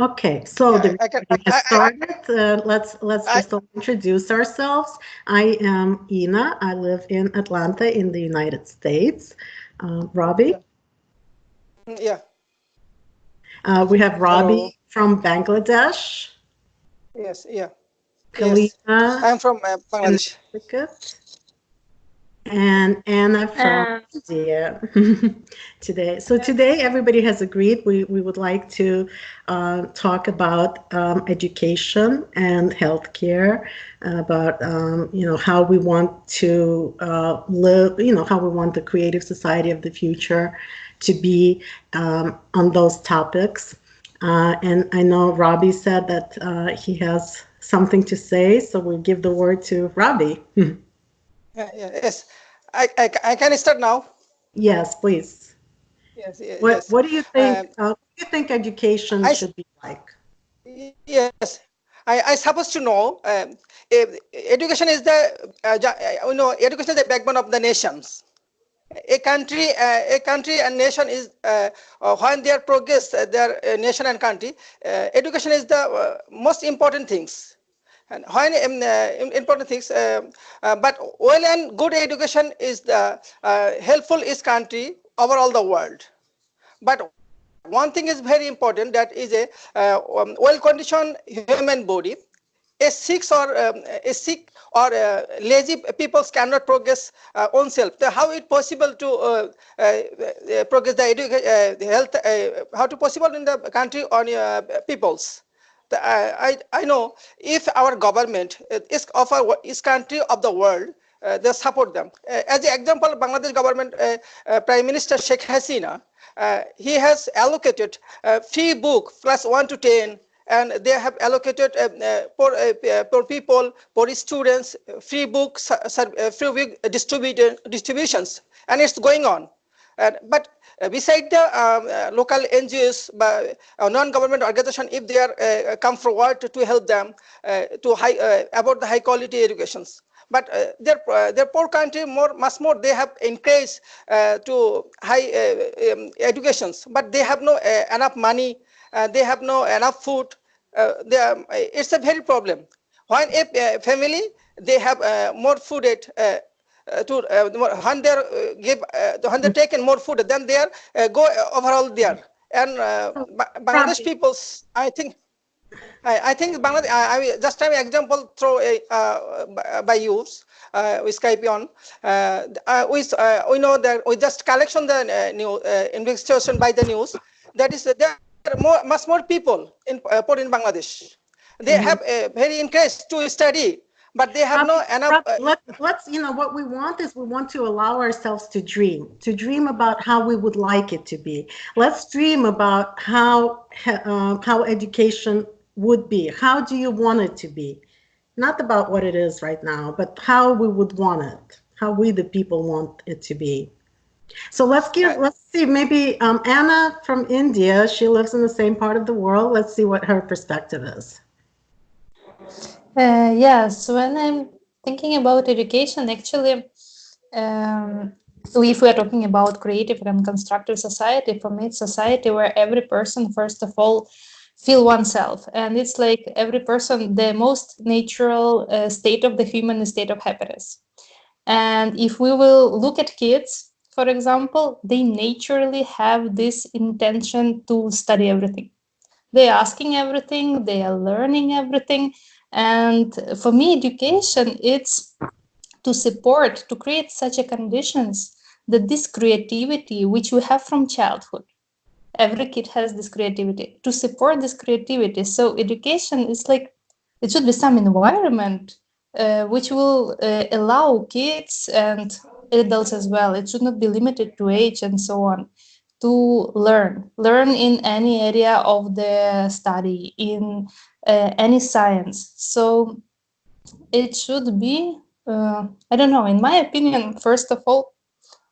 Okay, so Yeah, the recording has started. Let's I, just all introduce ourselves. I am Ina. I live in Atlanta in the United States. Robbie, yeah, yeah. we have Hello. Robbie from Bangladesh, Yes, yeah, yes. Kalina I am from in Bangladesh. Mexico, and Anna from And India today. So today everybody has agreed we would like to talk about education and healthcare, about how we want to live, how we want the creative society of the future to be on those topics. And I know Robbie said that he has something to say, so we'll give the word to Robbie. Yes. I can start now. Yes, please. Yes, What yes. what do you Um, think? What do you think education I should be like? yes. I supposed to know. Education is the education is the backbone of the nations. A country and nation is when their progress, their nation and country. Education is the most important things. And when important things, but well and good education is the helpful is country overall the world. But one thing is very important, that is a well-conditioned human body. A sick or lazy people cannot progress own self. How it possible to progress the health? How to possible in the country on peoples? I know if our government is of is country of the world, they support them. As an example, Bangladesh government, Prime Minister Sheikh Hasina, he has allocated free book class 1 to 10, and they have allocated for people, for students, free books, free book distributions, and it's going on. But beside the local NGOs, non-government organization, if they are come forward to help them to about the high quality educations. But their poor country much more they have encouraged to high educations, but they have no enough money, they have no enough food. It's a very problem. When a family they have more food at to when they give when they taken more food, then they are go overall there. And So, Bangladesh Robbie, peoples, I think Bangladesh. I will just have an example through a by use with Skype on. We know that we just collection the new investigation by the news. That is there are much more people in put in Bangladesh. They have mhm. very interest to study, but they have no enough. Robbie, let's what we want is we want to allow ourselves to dream about how we would like it to be. Let's dream about how education would be. How do you want it to be? Not about what it is right now, but how we would want it, how we the people want it to be. So let's see, maybe Anna from India, she lives in the same part of the world. Let's see what her perspective is. yes, when I'm thinking about education, actually, so if we are talking about creative and constructive society, for me, it's society where every person, first of all, feel oneself, and it's like every person, the most natural state of the human is state of happiness. And if we will look at kids, for example, they naturally have this intention to study everything. They're asking everything, they are learning everything. And for me, education, it's to support, to create such a conditions that this creativity, which we have from childhood, every kid has this creativity, to support this creativity. So education is like, it should be some environment which will allow kids and adults as well. It should not be limited to age and so on, to learn in any area of the study, in any science. So it should be, I don't know, in my opinion, first of all,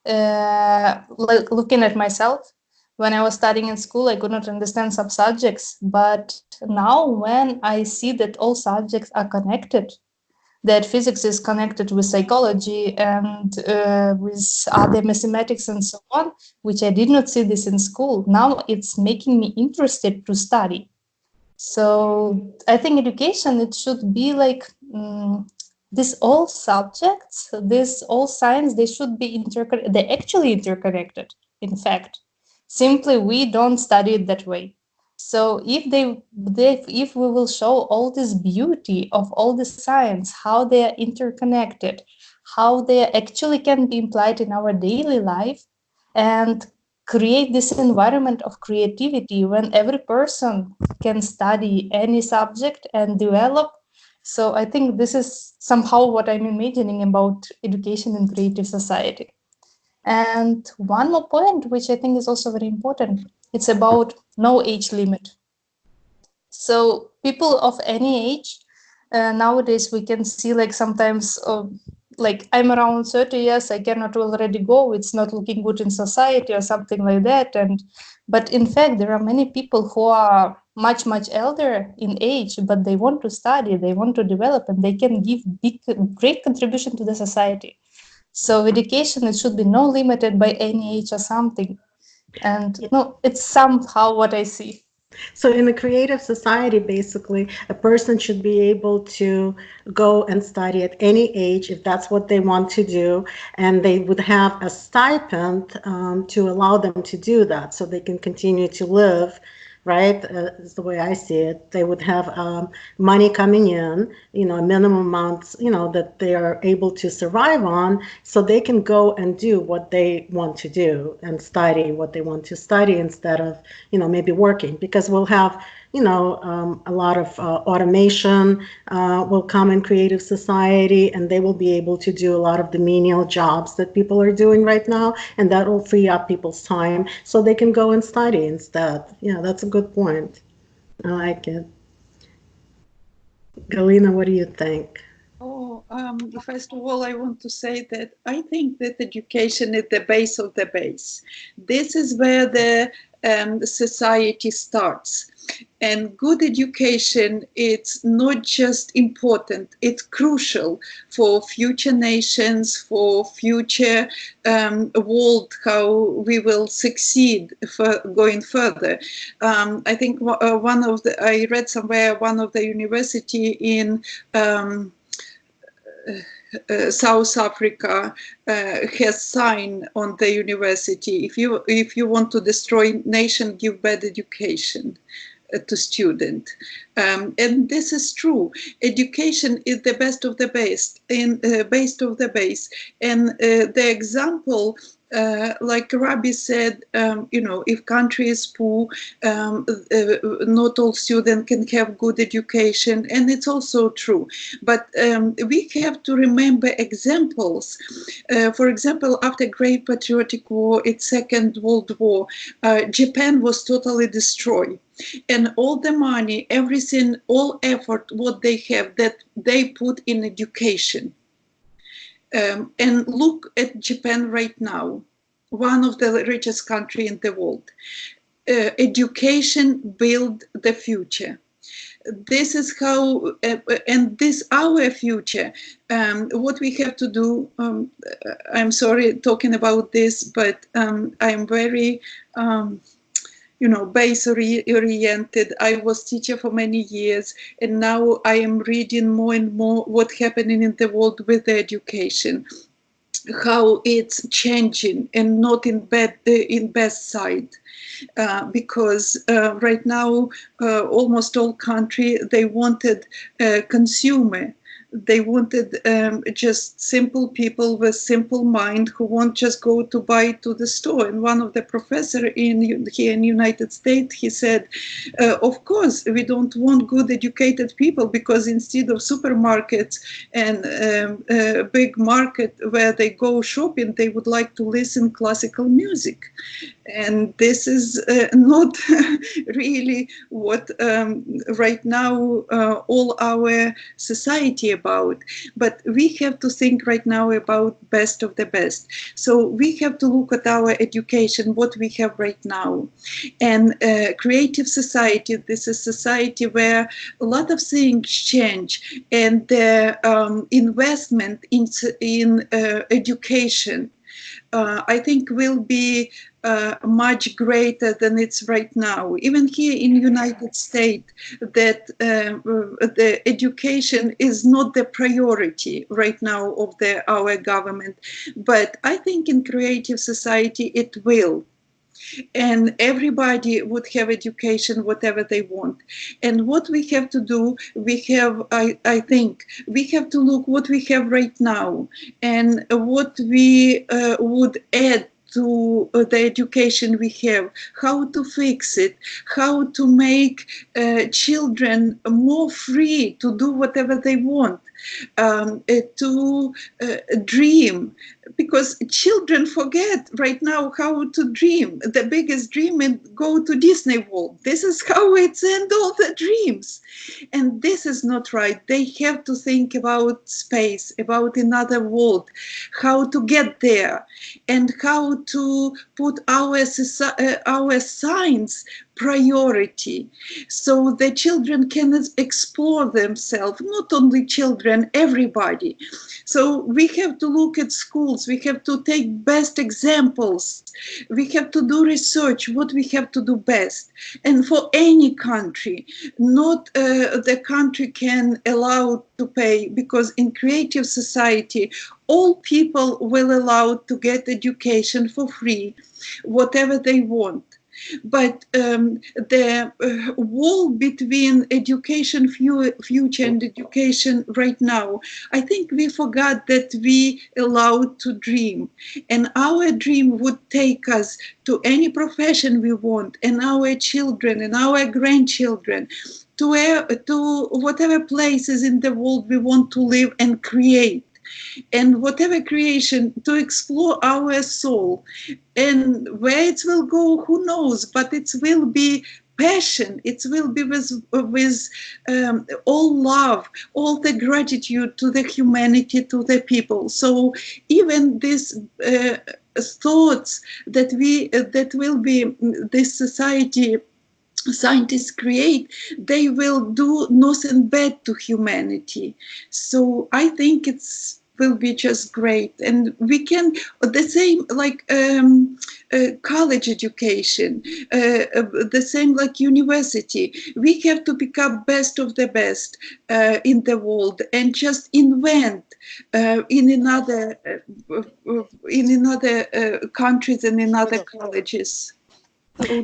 like looking at myself, when I was studying in school, I could not understand some subjects, but now when I see that all subjects are connected, that physics is connected with psychology and with other mathematics and so on, which I did not see this in school. Now it's making me interested to study. So I think education, it should be like this all subjects, this all science, they should be they're actually interconnected, in fact. Simply we don't study it that way. So if we will show all this beauty of all the science, how they are interconnected, how they actually can be applied in our daily life, and create this environment of creativity when every person can study any subject and develop. So I think this is somehow what I'm imagining about education in creative society. And one more point, which I think is also very important, it's about no age limit. So people of any age, nowadays we can see like sometimes like I'm around 30 years, I cannot already go, it's not looking good in society or something like that. And but in fact there are many people who are much elder in age, but they want to study, they want to develop, and they can give great contribution to the society. So education, it should be no limited by any age or something. And no, it's somehow what I see. So in a creative society, basically, a person should be able to go and study at any age if that's what they want to do, and they would have a stipend to allow them to do that, so they can continue to live. Right, is the way I see it. They would have money coming in, a minimum amount, that they are able to survive on, so they can go and do what they want to do and study what they want to study instead of, maybe working, because we'll have, a lot of automation will come in creative society, and they will be able to do a lot of the menial jobs that people are doing right now, and that will free up people's time so they can go and study instead. Yeah, that's a good point. I like it. Galina, what do you think? Oh, first of all, I want to say that I think that education is the base of the base. This is where the society starts. And good education, it's not just important, it's crucial for future nations, for future world, how we will succeed for going further. I think I read somewhere one of the university in South Africa has signed on the university, if you want to destroy nation, give bad education to student. And this is true. Education is the best of the best, and best of the base. And the example, like Rabbi said, if country is poor, not all students can have good education, and it's also true. But we have to remember examples. For example, after Great Patriotic War, its Second World War, Japan was totally destroyed. And all the money, everything, all effort, what they have, that they put in education. And look at Japan right now, one of the richest countries in the world. Education build the future. This is how, and this our future. What we have to do, I'm sorry talking about this, but I'm very, base oriented. I was teacher for many years, and now I am reading more and more what's happening in the world with the education, how it's changing, and not in best side. Because right now, almost all country, they wanted consumer. They wanted just simple people with simple mind who won't just go to buy to the store. And one of the professor here in United States, he said, of course, we don't want good educated people, because instead of supermarkets and big market where they go shopping, they would like to listen classical music. And this is not really what right now all our society about. But we have to think right now about best of the best. So we have to look at our education, what we have right now. And creative society, this is society where a lot of things change, and the investment in education, I think will be much greater than it's right now. Even here in United States, that the education is not the priority right now of our government. But I think in creative society it will. And everybody would have education, whatever they want. And what we have to do, I think, we have to look what we have right now and what we would add to the education we have, how to fix it, how to make children more free to do whatever they want, to dream, because children forget right now how to dream. The biggest dream is go to Disney World. This is how it's end all the dreams. And this is not right. They have to think about space, about another world, how to get there, and how to put our science priority, so the children can explore themselves, not only children, everybody. So we have to look at schools, we have to take best examples, we have to do research, what we have to do best. And for any country, not the country can allow to pay, because in creative society, all people will allow to get education for free, whatever they want. But the wall between education future and education right now, I think we forgot that we allowed to dream. And our dream would take us to any profession we want, and our children and our grandchildren, to whatever places in the world we want to live and create. And whatever creation, to explore our soul. And where it will go, who knows, but it will be passion, it will be with all love, all the gratitude to the humanity, to the people. So even these thoughts that will be this society scientists create, they will do nothing bad to humanity. So I think it's will be just great. And we can, the same like college education, the same like university, we have to pick up best of the best in the world and just invent in another countries and in other colleges.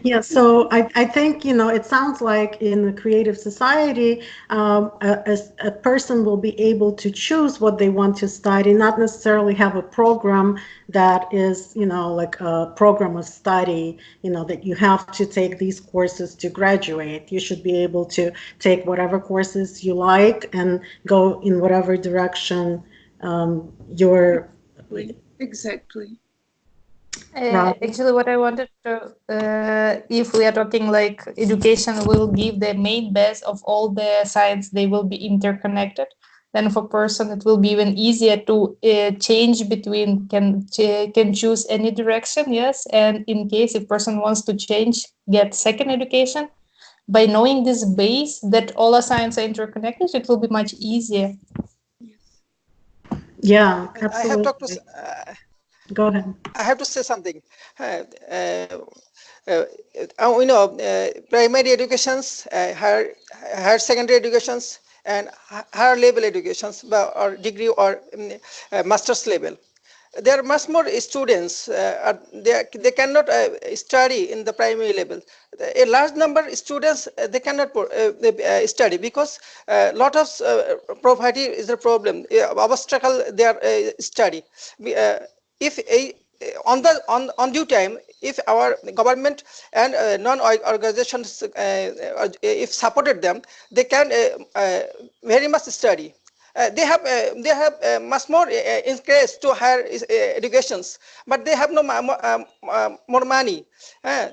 Yeah, so I think, it sounds like in the creative society, a person will be able to choose what they want to study, not necessarily have a program that is, like a program of study, that you have to take these courses to graduate. You should be able to take whatever courses you like and go in whatever direction you're. Exactly. Actually, what I wanted to, if we are talking like education will give the main base of all the science, they will be interconnected. Then for person, it will be even easier to change between, can choose any direction, yes. And in case if person wants to change, get second education, by knowing this base that all our science are interconnected, it will be much easier. Yeah, absolutely. I have talked to. Go ahead. I have to say something. Primary educations, higher secondary educations, and higher level educations, or degree or master's level. There are much more students. They cannot study in the primary level. A large number of students they cannot study because a lot of poverty is a problem. Obstacle their study. If on due time, if our government and non-organizations if supported them, they can very much study. They have much more interest to higher educations, but they have no more money. How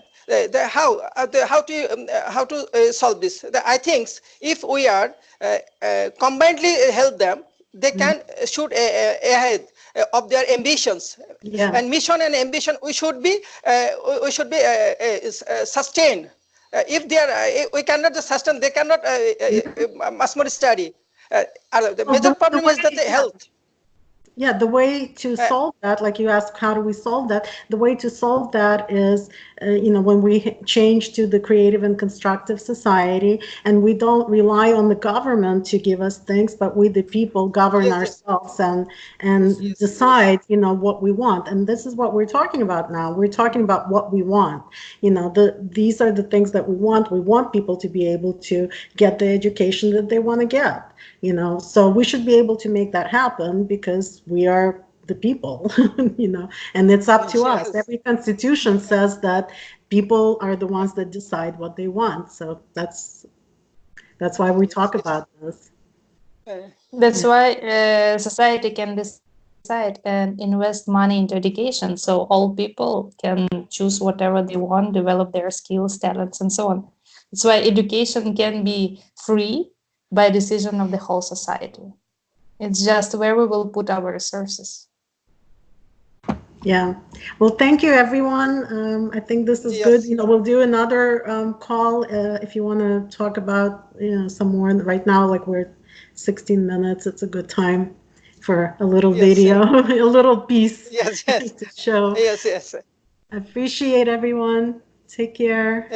to solve this? I think if we are combinedly help them, they can shoot ahead of their ambitions. Yeah. And mission and ambition we should be sustained. If they are we cannot sustain, they cannot much more study. The major problem is that the health. Yeah, the way to solve that, like you asked, how do we solve that? The way to solve that is, when we change to the creative and constructive society, and we don't rely on the government to give us things, but we, the people, govern Yes, yes, ourselves and decide, what we want. And this is what we're talking about now. We're talking about what we want. These are the things that we want. We want people to be able to get the education that they want to get. So we should be able to make that happen because we are the people, and it's up to us. yes. Every constitution says that people are the ones that decide what they want. So that's why we talk about this. That's why society can decide and invest money into education, so all people can choose whatever they want, develop their skills, talents, and so on. That's why education can be free by decision of the whole society. It's just where we will put our resources. Yeah. Well, thank you, everyone. I think this is good. Yes. We'll do another call if you want to talk about, some more. Right now, like we're 16 minutes. It's a good time for a little Yes. video, a little piece Yes. Yes. to show. Yes. Yes. I appreciate everyone. Take care.